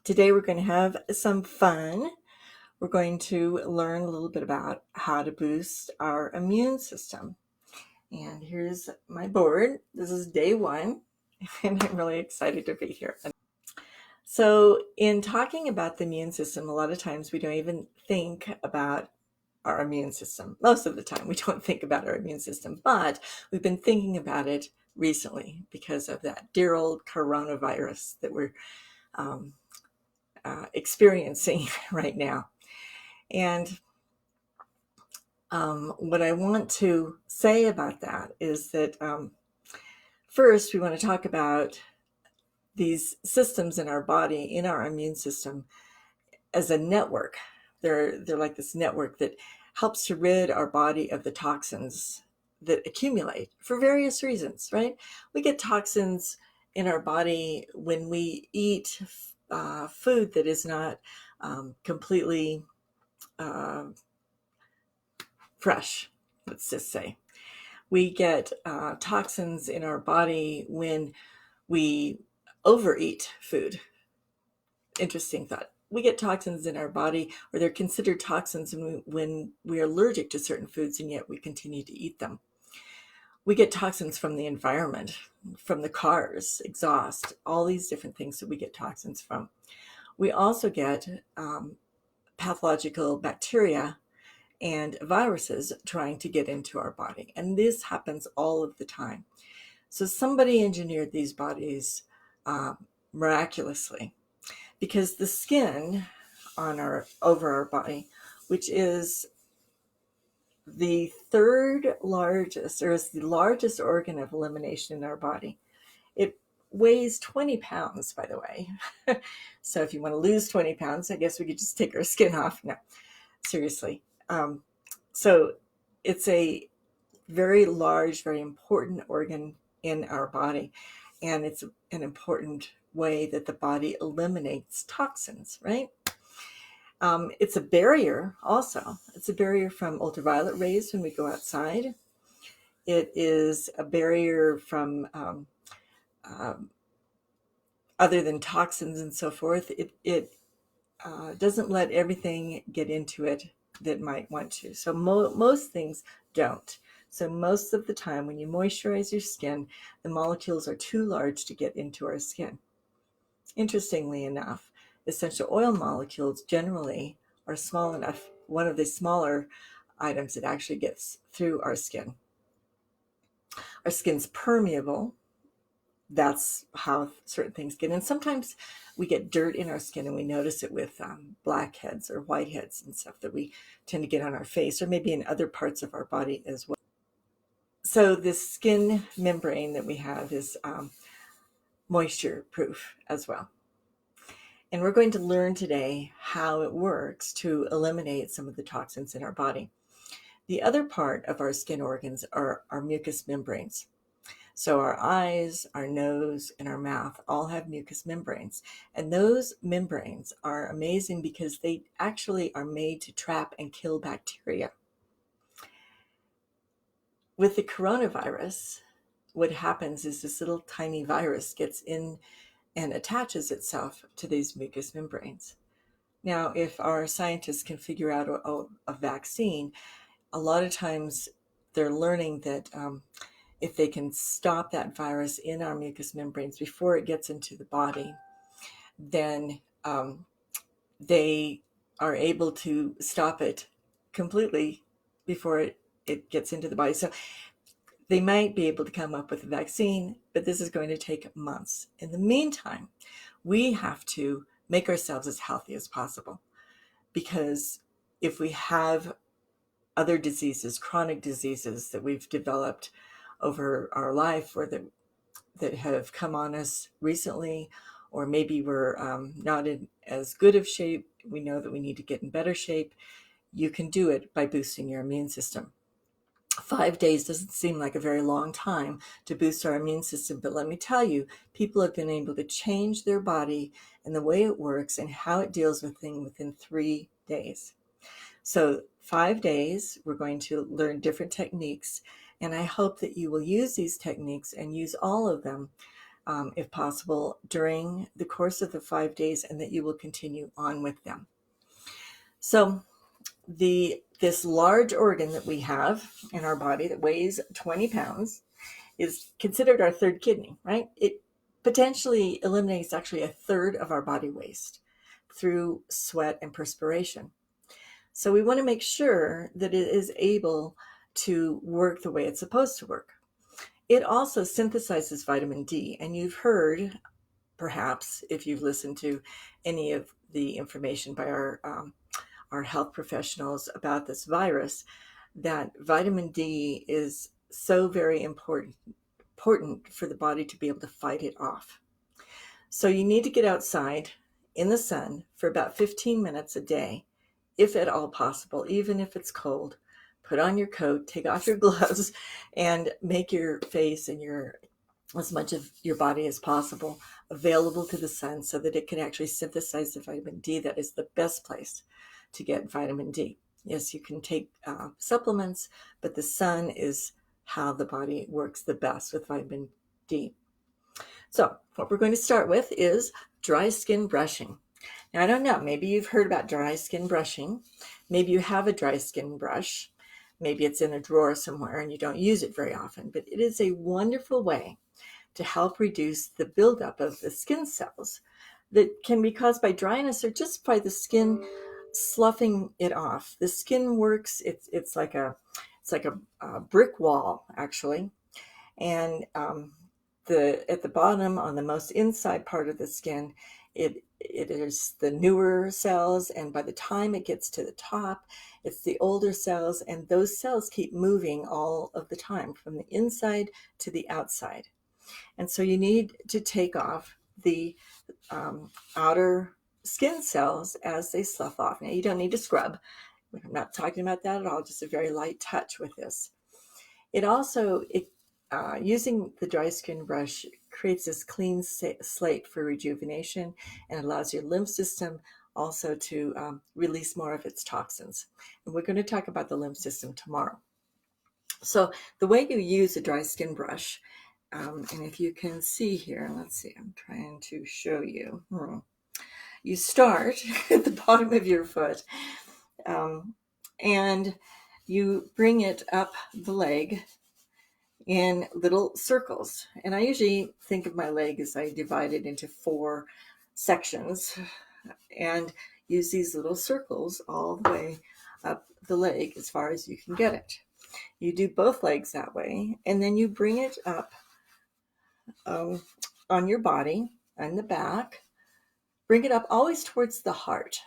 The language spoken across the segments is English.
Today we're going to have some fun. We're going to learn a little bit about how to boost our immune system. And here's my board. This is day one, and I'm really excited to be here. So, in talking about the immune system, a lot of times we don't even think about our immune system. Most of the time, we don't think about our immune system, but we've been thinking about it recently because of that dear old coronavirus that we're um, experiencing right now. And what I want to say about that is that first, we want to talk about these systems in our body, in our immune system, as a network. They're like this network that helps to rid our body of the toxins that accumulate for various reasons, right? We get toxins in our body when we eat food that is not completely fresh, let's just say. We get toxins in our body when we overeat food. Interesting thought. We get toxins in our body, or they're considered toxins when we are allergic to certain foods, and yet we continue to eat them. We get toxins from the environment, from the cars, exhaust, all these different things that we get toxins from. We also get pathological bacteria and viruses trying to get into our body. And this happens all of the time. So somebody engineered these bodies miraculously, because the skin over our body, which is the third largest, or is the largest organ of elimination in our body. It weighs 20 pounds, by the way. So if you want to lose 20 pounds, I guess we could just take our skin off. No, seriously. So it's a very large, very important organ in our body. And it's an important way that the body eliminates toxins, right? It's a barrier also. It's a barrier from ultraviolet rays when we go outside. It is a barrier from other than toxins and so forth. It doesn't let everything get into it that might want to. So most things don't. So most of the time when you moisturize your skin, the molecules are too large to get into our skin. Interestingly enough, essential oil molecules generally are small enough, one of the smaller items that actually gets through our skin. Our skin's permeable. That's how certain things get in. Sometimes we get dirt in our skin and we notice it with blackheads or whiteheads and stuff that we tend to get on our face, or maybe in other parts of our body as well. So this skin membrane that we have is moisture proof as well. And we're going to learn today how it works to eliminate some of the toxins in our body. The other part of our skin organs are our mucous membranes. So our eyes, our nose, and our mouth all have mucous membranes. And those membranes are amazing because they actually are made to trap and kill bacteria. With the coronavirus, what happens is this little tiny virus gets in and attaches itself to these mucous membranes. Now, if our scientists can figure out a vaccine, a lot of times they're learning that if they can stop that virus in our mucous membranes before it gets into the body, then they are able to stop it completely before it gets into the body. So they might be able to come up with a vaccine, but this is going to take months. In the meantime, we have to make ourselves as healthy as possible, because if we have other diseases, chronic diseases that we've developed over our life, or that have come on us recently, or maybe we're not in as good of shape, we know that we need to get in better shape, you can do it by boosting your immune system. 5 days doesn't seem like a very long time to boost our immune system, but let me tell you, people have been able to change their body and the way it works and how it deals with things within 3 days. So 5 days, we're going to learn different techniques, and I hope that you will use these techniques and use all of them if possible, during the course of the 5 days, and that you will continue on with them. So this large organ that we have in our body that weighs 20 pounds is considered our third kidney, right? It potentially eliminates actually a third of our body waste through sweat and perspiration. So we want to make sure that it is able to work the way it's supposed to work. It also synthesizes vitamin D, and you've heard, perhaps, if you've listened to any of the information by our health professionals about this virus, that vitamin D is so very important for the body to be able to fight it off. So you need to get outside in the sun for about 15 minutes a day, if at all possible, even if it's cold. Put on your coat, take off your gloves, and make your face and as much of your body as possible available to the sun so that it can actually synthesize the vitamin D. That is the best place to get vitamin D. Yes, you can take supplements, but the sun is how the body works the best with vitamin D. So what we're going to start with is dry skin brushing. Now, I don't know, maybe you've heard about dry skin brushing. Maybe you have a dry skin brush. Maybe it's in a drawer somewhere and you don't use it very often, but it is a wonderful way to help reduce the buildup of the skin cells that can be caused by dryness or just by the skin sloughing it off. The skin works, it's like a brick wall, actually. And at the bottom, on the most inside part of the skin, it is the newer cells, and by the time it gets to the top, it's the older cells, and those cells keep moving all of the time from the inside to the outside. And so you need to take off the outer skin cells as they slough off. Now, you don't need to scrub. I'm not talking about that at all, just a very light touch with this. It also, using the dry skin brush creates this clean slate for rejuvenation and allows your lymph system also to release more of its toxins. And we're going to talk about the lymph system tomorrow. So the way you use a dry skin brush, and if you can see here, let's see, I'm trying to show you. You start at the bottom of your foot, and you bring it up the leg in little circles. And I usually think of my leg as I divide it into 4 sections and use these little circles all the way up the leg as far as you can get it. You do both legs that way, and then you bring it up on your body and the back. Bring it up always towards the heart.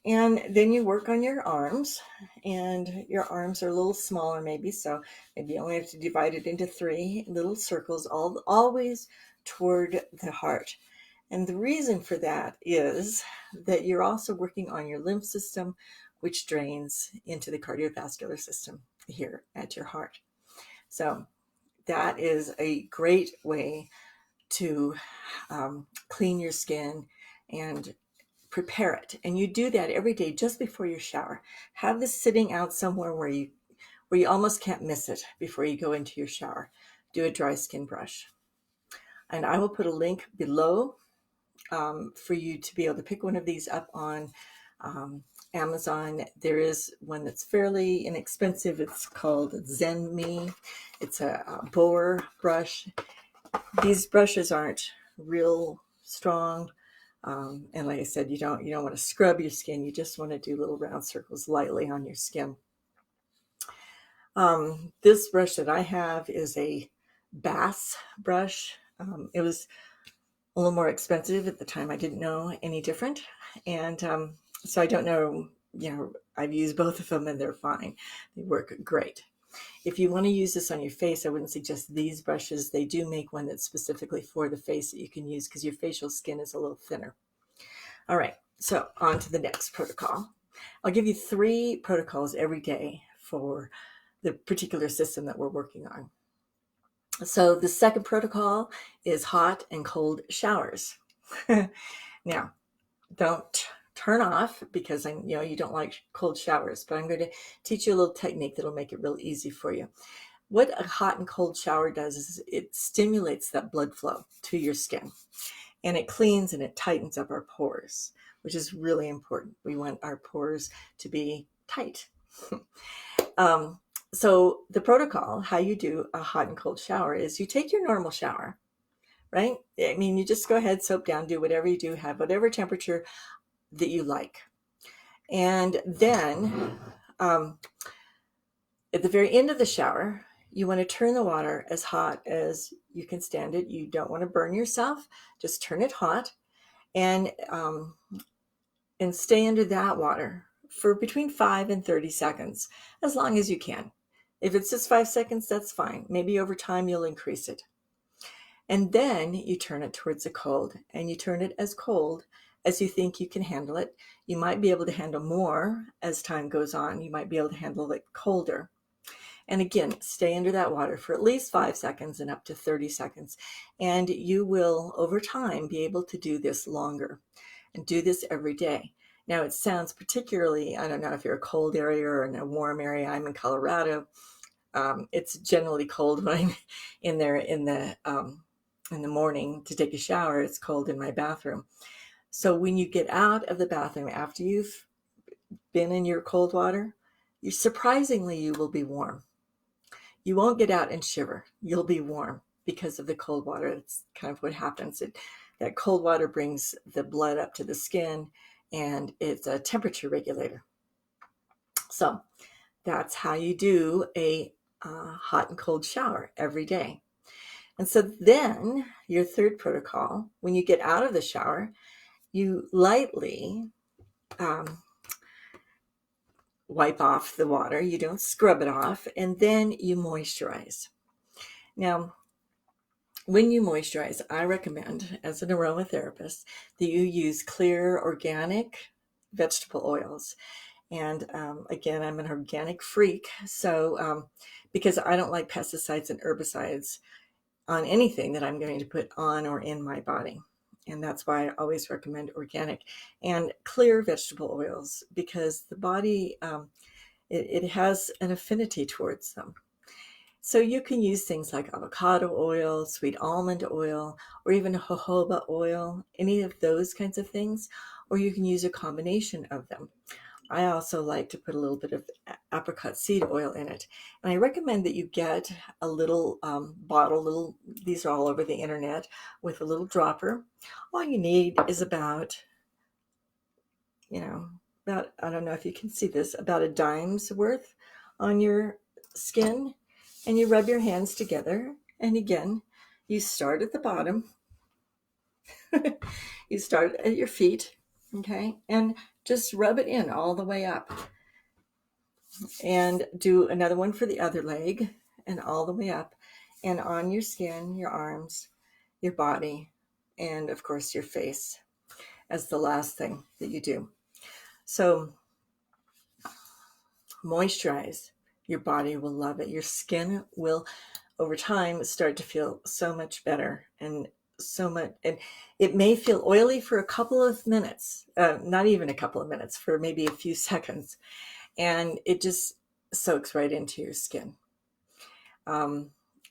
And then you work on your arms, and your arms are a little smaller maybe, so maybe you only have to divide it into 3 little circles, always toward the heart. And the reason for that is that you're also working on your lymph system, which drains into the cardiovascular system here at your heart. So that is a great way to clean your skin and prepare it. And you do that every day just before your shower. Have this sitting out somewhere where you almost can't miss it before you go into your shower. Do a dry skin brush. And I will put a link below for you to be able to pick one of these up on Amazon. There is one that's fairly inexpensive. It's called Zen Me. It's a boar brush. These brushes aren't real strong. And like I said, you don't want to scrub your skin. You just want to do little round circles lightly on your skin. This brush that I have is a bass brush. It was a little more expensive at the time. I didn't know any different. And so I don't know, I've used both of them and they're fine. They work great. If you want to use this on your face, I wouldn't suggest these brushes. They do make one that's specifically for the face that you can use because your facial skin is a little thinner. All right, so on to the next protocol. I'll give you 3 protocols every day for the particular system that we're working on. So the second protocol is hot and cold showers. Now, don't turn off because you don't like cold showers, but I'm going to teach you a little technique that'll make it real easy for you. what a hot and cold shower does is it stimulates that blood flow to your skin, and it cleans and it tightens up our pores, which is really important. We want our pores to be tight. um, so the protocol, how you do a hot and cold shower, is you take your normal shower, right? I mean, you just go ahead, soap down, do whatever you do, have whatever temperature that you like. And then at the very end of the shower, you want to turn the water as hot as you can stand it. You don't want to burn yourself. Just turn it hot, and stay under that water for between 5 and 30 seconds, as long as you can. If it's just 5 seconds, that's fine. Maybe over time you'll increase it. And then you turn it towards the cold, and you turn it as cold as you think you can handle it. You might be able to handle more as time goes on. You might be able to handle it colder. And again, stay under that water for at least 5 seconds and up to 30 seconds. And you will, over time, be able to do this longer and do this every day. Now, it sounds particularly, I don't know if you're a cold area or in a warm area. I'm in Colorado. It's generally cold when I'm in there in the morning to take a shower. It's cold in my bathroom. So when you get out of the bathroom after you've been in your cold water, surprisingly, you will be warm. You won't get out and shiver. You'll be warm because of the cold water. That's kind of what happens. That cold water brings the blood up to the skin, and it's a temperature regulator. So that's how you do a hot and cold shower every day. And so then your third protocol, when you get out of the shower, you lightly wipe off the water. You don't scrub it off, and then you moisturize. Now, when you moisturize, I recommend, as an aromatherapist, that you use clear organic vegetable oils. And again, I'm an organic freak, so because I don't like pesticides and herbicides on anything that I'm going to put on or in my body. And that's why I always recommend organic and clear vegetable oils, because the body, it has an affinity towards them. So you can use things like avocado oil, sweet almond oil, or even jojoba oil, any of those kinds of things, or you can use a combination of them. I also like to put a little bit of apricot seed oil in it. And I recommend that you get a little bottle, these are all over the internet, with a little dropper. All you need is about, I don't know if you can see this, about a dime's worth on your skin. And you rub your hands together. And again, you start at the bottom. You start at your feet, okay? And just rub it in all the way up. And do another one for the other leg and all the way up. And on your skin, your arms, your body, and of course your face as the last thing that you do. So moisturize. Your body will love it. Your skin will, over time, start to feel so much better, and it may feel oily for a couple of minutes, not even a couple of minutes, for maybe a few seconds, and it just soaks right into your skin.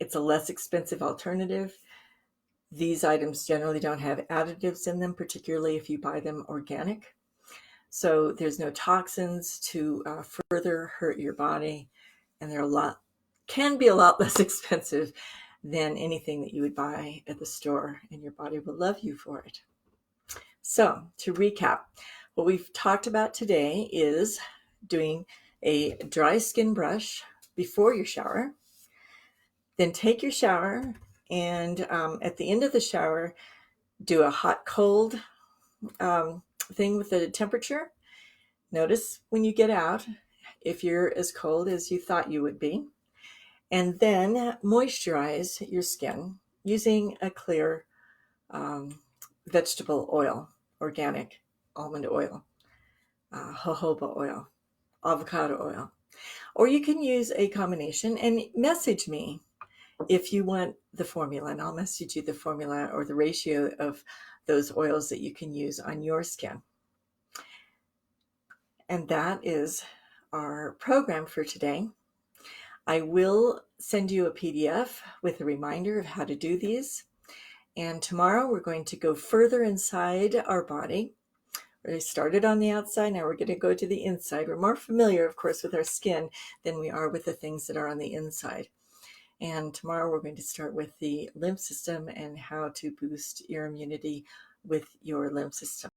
It's a less expensive alternative. These items generally don't have additives in them, particularly if you buy them organic. So there's no toxins to further hurt your body, and can be a lot less expensive than anything that you would buy at the store, and your body will love you for it. So to recap, what we've talked about today is doing a dry skin brush before your shower, then take your shower, and at the end of the shower, do a hot cold thing with the temperature. Notice when you get out if you're as cold as you thought you would be. And then moisturize your skin using a clear vegetable oil, organic almond oil, jojoba oil, avocado oil. Or you can use a combination, and message me if you want the formula, and I'll message you the formula or the ratio of those oils that you can use on your skin. And that is our program for today. I will send you a PDF with a reminder of how to do these. And tomorrow we're going to go further inside our body. We started on the outside, now we're going to go to the inside. We're more familiar, of course, with our skin than we are with the things that are on the inside. And tomorrow we're going to start with the lymph system and how to boost your immunity with your lymph system.